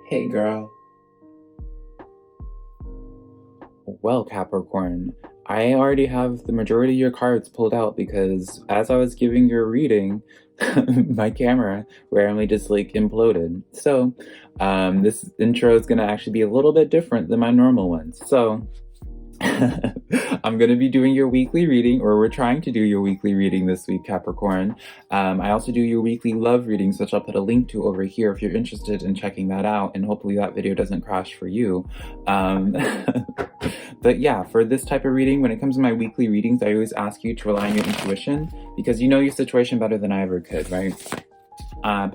Hey girl. Well, Capricorn, I already have the majority of your cards pulled out because as I was giving your reading, my camera randomly just like imploded. So, this intro is gonna actually be a little bit different than my normal ones. So, I'm going to be doing your weekly reading, or we're trying to do your weekly reading this week, Capricorn. I also do your weekly love readings, which I'll put a link to over here if you're interested in checking that out, and hopefully that video doesn't crash for you. But yeah, for this type of reading, when it comes to my weekly readings, I always ask you to rely on your intuition because you know your situation better than I ever could, right?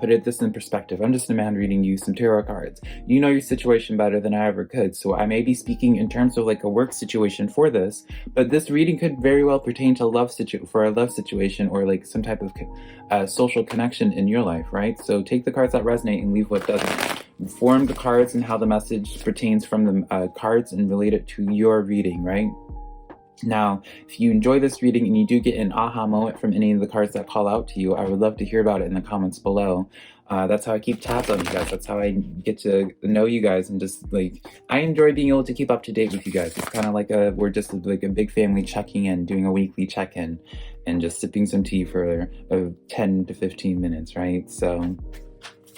Put this in perspective. I'm just a man reading you some tarot cards. You know your situation better than I ever could, so I may be speaking in terms of like a work situation for this, but this reading could very well pertain to a love situation or like some type of social connection in your life, right? So take the cards that resonate and leave what doesn't. Form the cards and how the message pertains from the cards and relate it to your reading, right? Now, if you enjoy this reading and you do get an aha moment from any of the cards that call out to you, I would love to hear about it in the comments below. That's how I keep tabs on you guys. That's how I get to know you guys, and just like, I enjoy being able to keep up to date with you guys. It's kind of like we're just like a big family checking in, doing a weekly check-in, and just sipping some tea for 10 to 15 minutes, right? So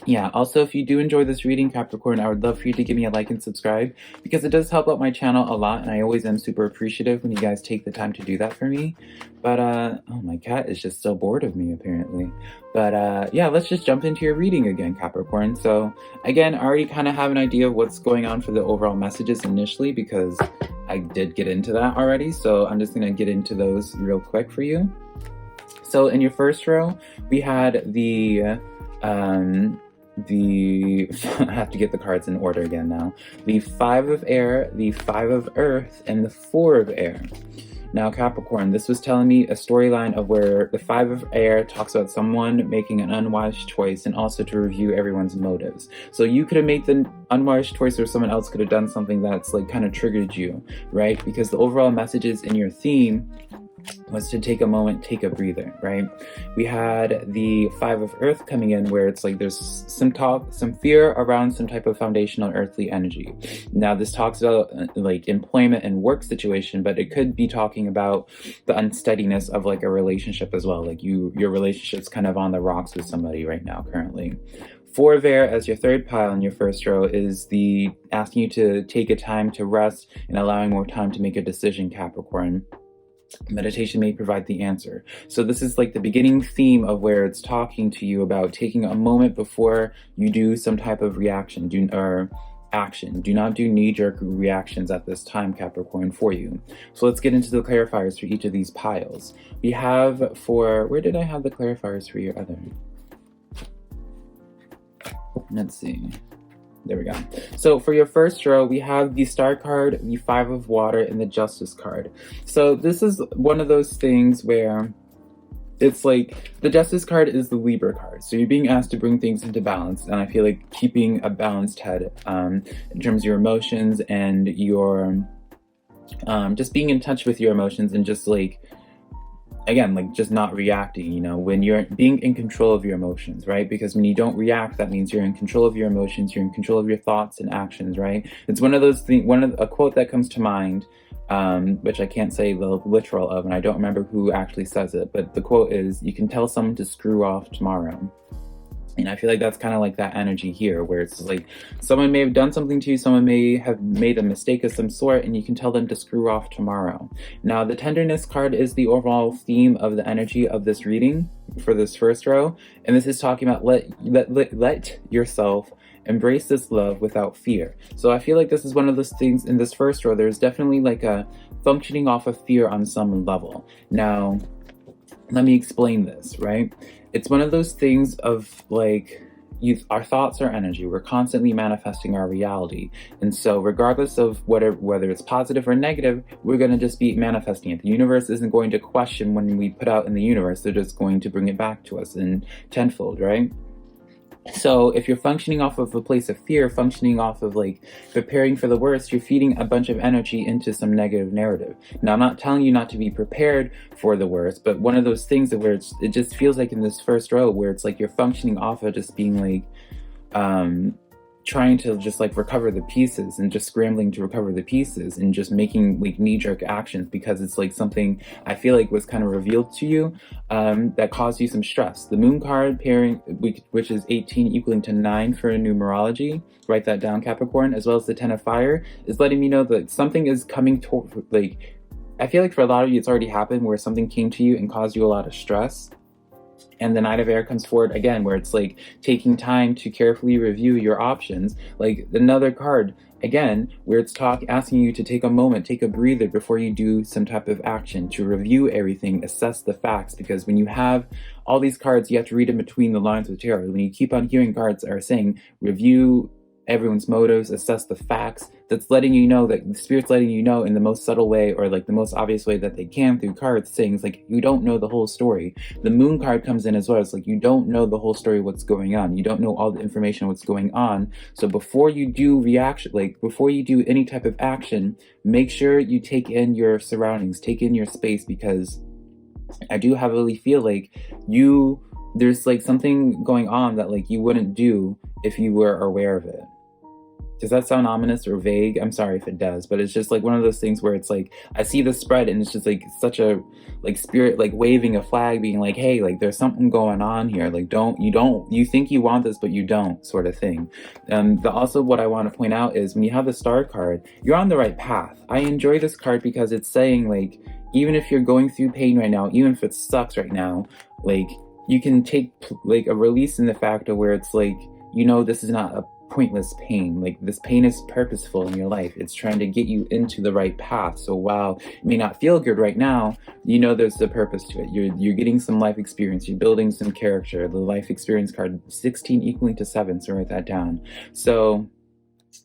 yeah, also, if you do enjoy this reading, Capricorn, I would love for you to give me a like and subscribe because it does help out my channel a lot, and I always am super appreciative when you guys take the time to do that for me. But, oh, my cat is just so bored of me, apparently. But, yeah, let's just jump into your reading again, Capricorn. So, again, I already kind of have an idea of what's going on for the overall messages initially because I did get into that already, so I'm just going to get into those real quick for you. So, in your first row, we had I have to get the cards in order again now. The 5 of air, the 5 of earth, and the 4 of air. Now, Capricorn, this was telling me a storyline of where the 5 of air talks about someone making an unwise choice and also to review everyone's motives. So you could have made the unwise choice, or someone else could have done something that's like kind of triggered you, right? Because the overall messages in your theme was to take a moment, take a breather, right? We had the 5 of earth coming in where it's like there's some fear around some type of foundational earthly energy. Now this talks about like employment and work situation, but it could be talking about the unsteadiness of like a relationship as well. Like your relationship's kind of on the rocks with somebody right now currently. 4 of air as your third pile in your first row is the asking you to take a time to rest and allowing more time to make a decision, Capricorn. Meditation may provide the answer. So this is like the beginning theme of where it's talking to you about taking a moment before you do some type of reaction or action. Do not do knee-jerk reactions at this time, Capricorn, for you. So let's get into the clarifiers for each of these piles. We have where did I have the clarifiers for your other? Let's see. There we go. So for your first row, we have the Star card, the 5 of water, and the Justice card. So this is one of those things where it's like the Justice card is the Libra card. So you're being asked to bring things into balance. And I feel like keeping a balanced head in terms of your emotions and your just being in touch with your emotions and just like, again, like just not reacting, you know, when you're being in control of your emotions, right? Because when you don't react, that means you're in control of your emotions, you're in control of your thoughts and actions, right? It's one of those things, a quote that comes to mind, which I can't say the literal of, and I don't remember who actually says it, but the quote is, you can tell someone to screw off tomorrow. And I feel like that's kind of like that energy here, where it's like someone may have done something to you, someone may have made a mistake of some sort, and you can tell them to screw off tomorrow. Now, the tenderness card is the overall theme of the energy of this reading for this first row. And this is talking about let yourself embrace this love without fear. So I feel like this is one of those things in this first row. There's definitely like a functioning off of fear on some level. Now, let me explain this, right? It's one of those things of like, our thoughts are energy. We're constantly manifesting our reality. And so regardless of whether it's positive or negative, we're going to just be manifesting it. The universe isn't going to question when we put out in the universe. They're just going to bring it back to us in tenfold, right? So if you're functioning off of a place of fear, functioning off of like preparing for the worst, you're feeding a bunch of energy into some negative narrative. Now, I'm not telling you not to be prepared for the worst, but one of those things that where it just feels like in this first row where it's like you're functioning off of just being like, trying to just like recover the pieces and just scrambling to recover the pieces and just making like knee-jerk actions because it's like something I feel like was kind of revealed to you that caused you some stress. The moon card pairing, which is 18 equaling to 9 for numerology, write that down, Capricorn, as well as the 10 of fire, is letting me know that something is coming toward, like, I feel like for a lot of you it's already happened where something came to you and caused you a lot of stress. And the Knight of Air comes forward again, where it's like taking time to carefully review your options. Like another card, again, where it's asking you to take a moment, take a breather before you do some type of action, to review everything, assess the facts. Because when you have all these cards, you have to read in between the lines of tarot. When you keep on hearing cards are saying, review everyone's motives, assess the facts, that's letting you know that the Spirit's letting you know in the most subtle way, or like the most obvious way that they can through cards, saying it's like you don't know the whole story. The moon card comes in as well. It's like you don't know the whole story, what's going on. You don't know all the information, what's going on. So before you do reaction, like before you do any type of action, make sure you take in your surroundings, take in your space, because I do heavily feel like there's like something going on that like you wouldn't do if you were aware of it. Does that sound ominous or vague? I'm sorry if it does, but it's just like one of those things where it's like I see the spread and it's just like such a like Spirit like waving a flag, being like, hey, like there's something going on here. Like you think you want this, but you don't, sort of thing. Also what I want to point out is when you have the Star card, you're on the right path. I enjoy this card because it's saying like, even if you're going through pain right now, even if it sucks right now, like you can take like a release in the fact of where it's like, you know, this is not a pointless pain. Like this pain is purposeful in your life. It's trying to get you into the right path. So while it may not feel good right now, you know there's a purpose to it. You're getting some life experience. You're building some character. The life experience card, 16 equaling to 7. So write that down. So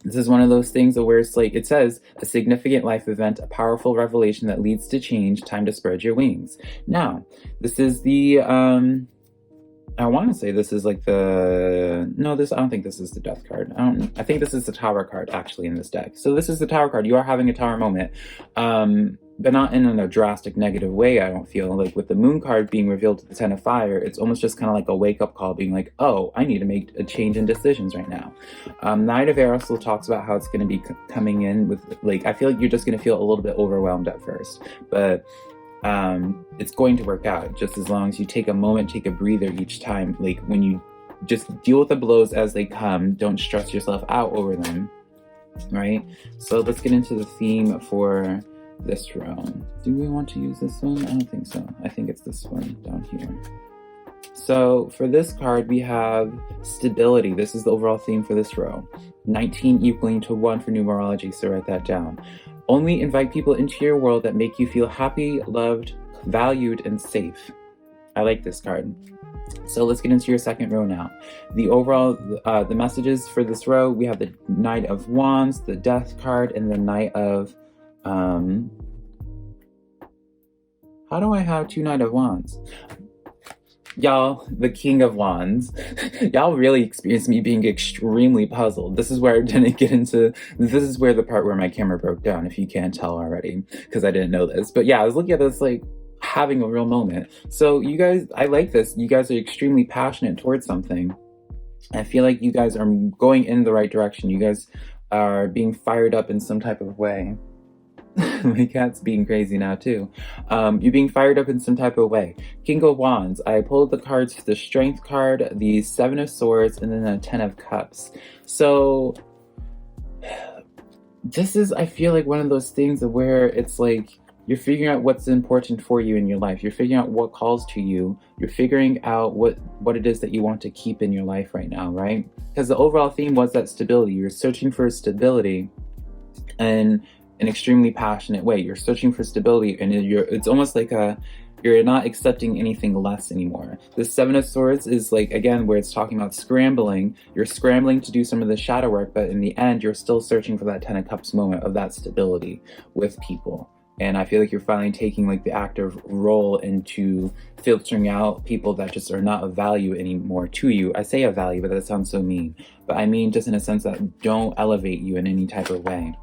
this is one of those things where it's like, it says, a significant life event, a powerful revelation that leads to change, time to spread your wings. Now, this is the, I want to say this is like I don't think this is the Death card. I think this is the Tower card actually in this deck. So this is the Tower card. You are having a Tower moment. But not in a drastic negative way, I don't feel. Like with the Moon card being revealed to the 10 of fire, it's almost just kind of like a wake-up call, being like, oh, I need to make a change in decisions right now. Knight of Air also talks about how it's going to be coming in with, like, I feel like you're just going to feel a little bit overwhelmed at first. But it's going to work out just as long as you take a moment, take a breather each time. Like when you just deal with the blows as they come, don't stress yourself out over them, right? So let's get into the theme for this row. Do we want to use this one? I don't think so. I think it's this one down here. So for this card, we have stability. This is the overall theme for this row. 19 equaling to 1 for numerology, so write that down. Only invite people into your world that make you feel happy, loved, valued, and safe. I like this card. So let's get into your second row now. The overall, the messages for this row, we have the Knight of Wands, the Death card, and the Knight of, how do I have 2 Knight of Wands? Y'all, the King of Wands. Y'all really experienced me being extremely puzzled. This is where I didn't get into, this is where the part where my camera broke down, if you can't tell already, because I didn't know this. But yeah, I was looking at this like having a real moment. So you guys, I like this. You guys are extremely passionate towards something. I feel like you guys are going in the right direction. You guys are being fired up in some type of way. My cat's being crazy now too. You're being fired up in some type of way. King of Wands. I pulled the cards, the Strength card, the 7 of Swords, and then the 10 of Cups. So this is, I feel like, one of those things where it's like you're figuring out what's important for you in your life. You're figuring out what calls to you. You're figuring out what it is that you want to keep in your life right now, right? Because the overall theme was that stability. You're searching for stability in an extremely passionate way. You're searching for stability, and it's almost like you're not accepting anything less anymore. The 7 of Swords is like, again, where it's talking about scrambling. You're scrambling to do some of the shadow work, but in the end, you're still searching for that 10 of Cups moment of that stability with people. And I feel like you're finally taking like the active role into filtering out people that just are not of value anymore to you. I say of value, but that sounds so mean. But I mean just in a sense that don't elevate you in any type of way.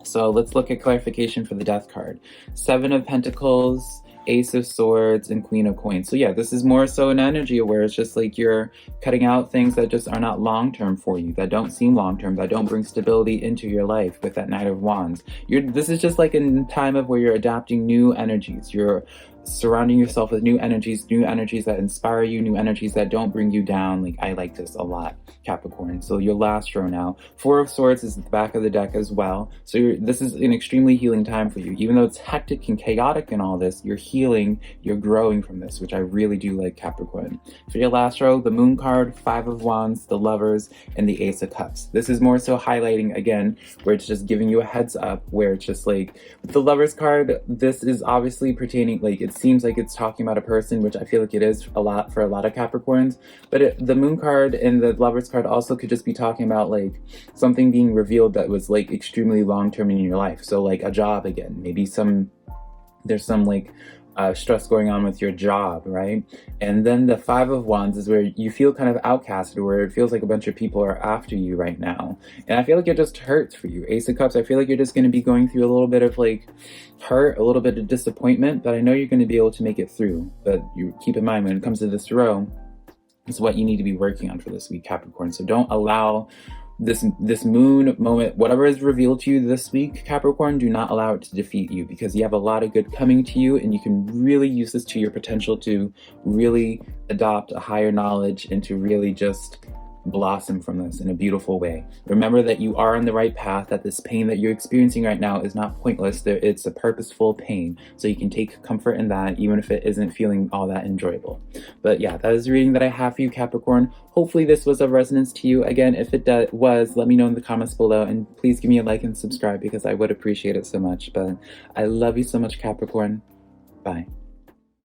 So let's look at clarification for the Death card. 7 of Pentacles. Ace of Swords, and Queen of Coins. So yeah, this is more so an energy where it's just like you're cutting out things that just are not long-term for you, that don't seem long-term, that don't bring stability into your life with that Knight of Wands. This is just like a time of where you're adapting new energies. You're surrounding yourself with new energies that inspire you, new energies that don't bring you down. Like, I like this a lot, Capricorn. So your last row now, Four of Swords is at the back of the deck as well. So this is an extremely healing time for you. Even though it's hectic and chaotic and all this, you're healing, you're growing from this, which I really do like, Capricorn. For your last row, the Moon card, Five of Wands, the Lovers, and the Ace of Cups. This is more so highlighting, again, where it's just giving you a heads up, where it's just like, with the Lovers card, this is obviously pertaining, like, it seems like it's talking about a person, which I feel like it is a lot for a lot of Capricorns, but the Moon card and the Lovers card also could just be talking about like something being revealed that was like extremely long-term in your life. So like a job, again, maybe there's some like stress going on with your job, right? And then the Five of Wands is where you feel kind of outcasted, where it feels like a bunch of people are after you right now. And I feel like it just hurts for you. Ace of Cups, I feel like you're just going to be going through a little bit of like hurt, a little bit of disappointment, but I know you're going to be able to make it through. But you keep in mind, when it comes to this row, it's what you need to be working on for this week, Capricorn. So don't allow this moon moment, whatever is revealed to you this week, Capricorn, do not allow it to defeat you, because you have a lot of good coming to you, and you can really use this to your potential to really adopt a higher knowledge and to really just blossom from this in a beautiful way. Remember that you are on the right path, that this pain that you're experiencing right now is not pointless. It's a purposeful pain, so you can take comfort in that, even if it isn't feeling all that enjoyable. But yeah, that is the reading that I have for you, Capricorn. Hopefully this was of resonance to you. Again, if it was, let me know in the comments below, and please give me a like and subscribe, because I would appreciate it so much. But I love you so much, Capricorn. Bye.